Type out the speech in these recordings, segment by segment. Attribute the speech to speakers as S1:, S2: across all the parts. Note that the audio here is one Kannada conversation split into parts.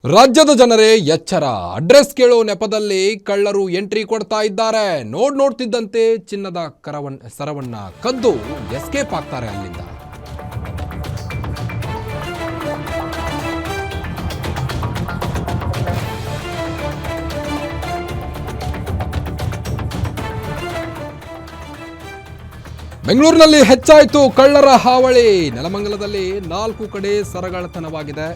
S1: ರಾಜ್ಯದ ಜನರೇ ಎಚ್ಚರ. ಅಡ್ರೆಸ್ ಕೇಳೋ ನೆಪದಲ್ಲಿ ಕಳ್ಳರು ಎಂಟ್ರಿ ಕೊಡ್ತಾ ಇದ್ದಾರೆ. ನೋಡ್ತಿದ್ದಂತೆ ಚಿನ್ನದ ಸರವನ್ನ ಕದ್ದು ಎಸ್ಕೇಪ್ ಆಗ್ತಾರೆ ಅಲ್ಲಿಂದ. ಬೆಂಗಳೂರಿನಲ್ಲಿ ಹೆಚ್ಚಾಯಿತು ಕಳ್ಳರ ಹಾವಳಿ. ನೆಲಮಂಗಲದಲ್ಲಿ 4 ಕಡೆ ಸರಗಳ್ಳತನವಾಗಿದೆ.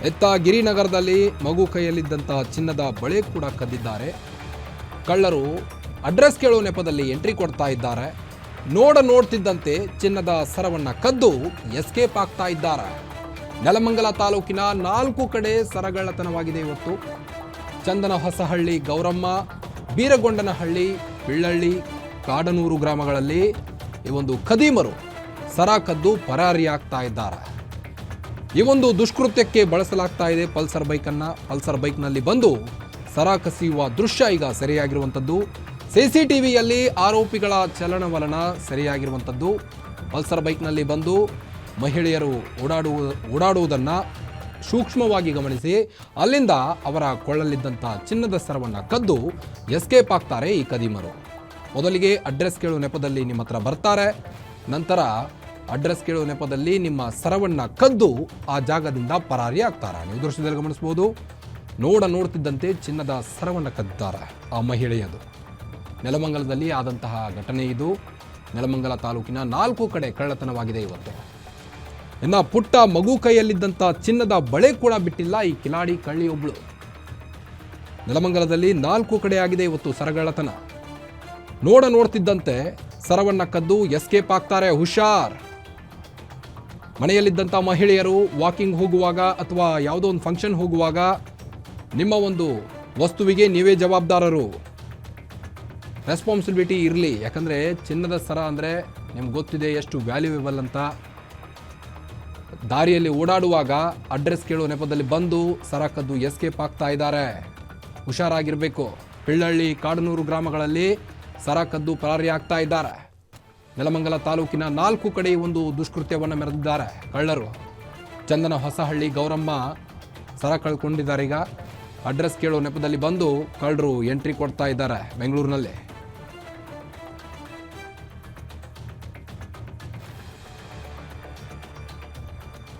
S1: ಎತ್ತ ಗಿರಿನಗರದಲ್ಲಿ ಮಗು ಕೈಯಲ್ಲಿದ್ದಂತಹ ಚಿನ್ನದ ಬಳೆ ಕೂಡ ಕದ್ದಿದ್ದಾರೆ. ಕಳ್ಳರು ಅಡ್ರೆಸ್ ಕೇಳೋ ನೆಪದಲ್ಲಿ ಎಂಟ್ರಿ ಕೊಡ್ತಾ ಇದ್ದಾರೆ. ನೋಡ್ತಿದ್ದಂತೆ ಚಿನ್ನದ ಸರವನ್ನ ಕದ್ದು ಎಸ್ಕೇಪ್ ಆಗ್ತಾ ಇದ್ದಾರೆ. ನೆಲಮಂಗಲ ತಾಲೂಕಿನ 4 ಕಡೆ ಸರಗಳ್ಳತನವಾಗಿದೆ ಇವತ್ತು. ಚಂದನಹೊಸಹಳ್ಳಿ, ಗೌರಮ್ಮ, ಬೀರಗೊಂಡನಹಳ್ಳಿ, ಪಿಳ್ಳಳ್ಳಿ, ಕಾಡನೂರು ಗ್ರಾಮಗಳಲ್ಲಿ ಈ ಒಂದು ಖದೀಮರು ಸರ ಕದ್ದು ಪರಾರಿಯಾಗ್ತಾ ಇದ್ದಾರೆ. ಈ ಒಂದು ದುಷ್ಕೃತ್ಯಕ್ಕೆ ಬಳಸಲಾಗ್ತಾ ಇದೆ ಪಲ್ಸರ್ ಬೈಕ್ನಲ್ಲಿ ಬಂದು ಸರ ಕಸಿಯುವ ದೃಶ್ಯ ಈಗ ಸೆರೆಯಾಗಿರುವಂಥದ್ದು. ಸಿಸಿಟಿವಿಯಲ್ಲಿ ಆರೋಪಿಗಳ ಚಲನವಲನ ಸೆರೆಯಾಗಿರುವಂಥದ್ದು. ಪಲ್ಸರ್ ಬೈಕ್ನಲ್ಲಿ ಬಂದು ಮಹಿಳೆಯರು ಓಡಾಡುವುದನ್ನು ಸೂಕ್ಷ್ಮವಾಗಿ ಗಮನಿಸಿ ಅಲ್ಲಿಂದ ಅವರ ಕೊಳ್ಳಲ್ಲಿದ್ದಂಥ ಚಿನ್ನದ ಸರವನ್ನು ಕದ್ದು ಎಸ್ಕೇಪ್ ಆಗ್ತಾರೆ ಈ ಖದೀಮರು. ಮೊದಲಿಗೆ ಅಡ್ರೆಸ್ ಕೇಳೋ ನೆಪದಲ್ಲಿ ನಿಮ್ಮ ಹತ್ರ ಬರ್ತಾರೆ. ನಂತರ ಅಡ್ರೆಸ್ ಕೇಳೋ ನೆಪದಲ್ಲಿ ನಿಮ್ಮ ಸರವನ್ನ ಕದ್ದು ಆ ಜಾಗದಿಂದ ಪರಾರಿ ಆಗ್ತಾರೆ. ನೀವು ದೃಶ್ಯದಲ್ಲಿ ಗಮನಿಸಬಹುದು. ನೋಡ್ತಿದ್ದಂತೆ ಚಿನ್ನದ ಸರವನ್ನು ಕದ್ದಿದ್ದಾರೆ ಆ ಮಹಿಳೆಯದು. ನೆಲಮಂಗಲದಲ್ಲಿ ಆದಂತಹ ಘಟನೆ ಇದು. ನೆಲಮಂಗಲ ತಾಲೂಕಿನ 4 ಕಡೆ ಕಳ್ಳತನವಾಗಿದೆ ಇವತ್ತು. ಇನ್ನು ಪುಟ್ಟ ಮಗು ಕೈಯಲ್ಲಿದ್ದಂಥ ಚಿನ್ನದ ಬಳೆ ಕೂಡ ಬಿಟ್ಟಿಲ್ಲ ಈ ಕಿಲಾಡಿ ಕಳ್ಳಿಯೊಬ್ಬಳು. ನೆಲಮಂಗಲದಲ್ಲಿ 4 ಕಡೆ ಆಗಿದೆ ಇವತ್ತು ಸರಗಳ್ಳತನ. ನೋಡ್ತಿದ್ದಂತೆ ಸರವನ್ನ ಕದ್ದು ಎಸ್ಕೇಪ್ ಆಗ್ತಾರೆ. ಹುಷಾರ್. ಮನೆಯಲ್ಲಿದ್ದಂಥ ಮಹಿಳೆಯರು ವಾಕಿಂಗ್ ಹೋಗುವಾಗ ಅಥವಾ ಯಾವುದೋ ಒಂದು ಫಂಕ್ಷನ್ ಹೋಗುವಾಗ ನಿಮ್ಮ ಒಂದು ವಸ್ತುವಿಗೆ ನೀವೇ ಜವಾಬ್ದಾರರು. ರೆಸ್ಪಾನ್ಸಿಬಿಲಿಟಿ ಇರಲಿ. ಯಾಕಂದರೆ ಚಿನ್ನದ ಸರ ಅಂದರೆ ನಿಮ್ಗೆ ಗೊತ್ತಿದೆ ಎಷ್ಟು ವ್ಯಾಲ್ಯೂಯೇಬಲ್ ಅಂತ. ದಾರಿಯಲ್ಲಿ ಓಡಾಡುವಾಗ ಅಡ್ರೆಸ್ ಕೇಳೋ ನೆಪದಲ್ಲಿ ಬಂದು ಸರ ಕದ್ದು ಎಸ್ಕೇಪ್ ಆಗ್ತಾ ಇದ್ದಾರೆ. ಹುಷಾರಾಗಿರಬೇಕು. ಪಿಳ್ಳಳ್ಳಿ, ಕಾಡನೂರು ಗ್ರಾಮಗಳಲ್ಲಿ ಸರ ಕದ್ದು ಪರಾರಿ ಆಗ್ತಾ ಇದ್ದಾರೆ. ನೆಲಮಂಗಲ ತಾಲೂಕಿನ 4 ಕಡೆ ಒಂದು ದುಷ್ಕೃತ್ಯವನ್ನು ಮೆರೆದಿದ್ದಾರೆ ಕಳ್ಳರು. ಚಂದನಹೊಸಹಳ್ಳಿ, ಗೌರಮ್ಮ ಸರ ಕಳ್ಕೊಂಡಿದ್ದಾರೆ. ಈಗ ಅಡ್ರೆಸ್ ಕೇಳೋ ನೆಪದಲ್ಲಿ ಬಂದು ಕಳ್ಳರು ಎಂಟ್ರಿ ಕೊಡ್ತಾ ಇದ್ದಾರೆ ಬೆಂಗಳೂರಿನಲ್ಲಿ.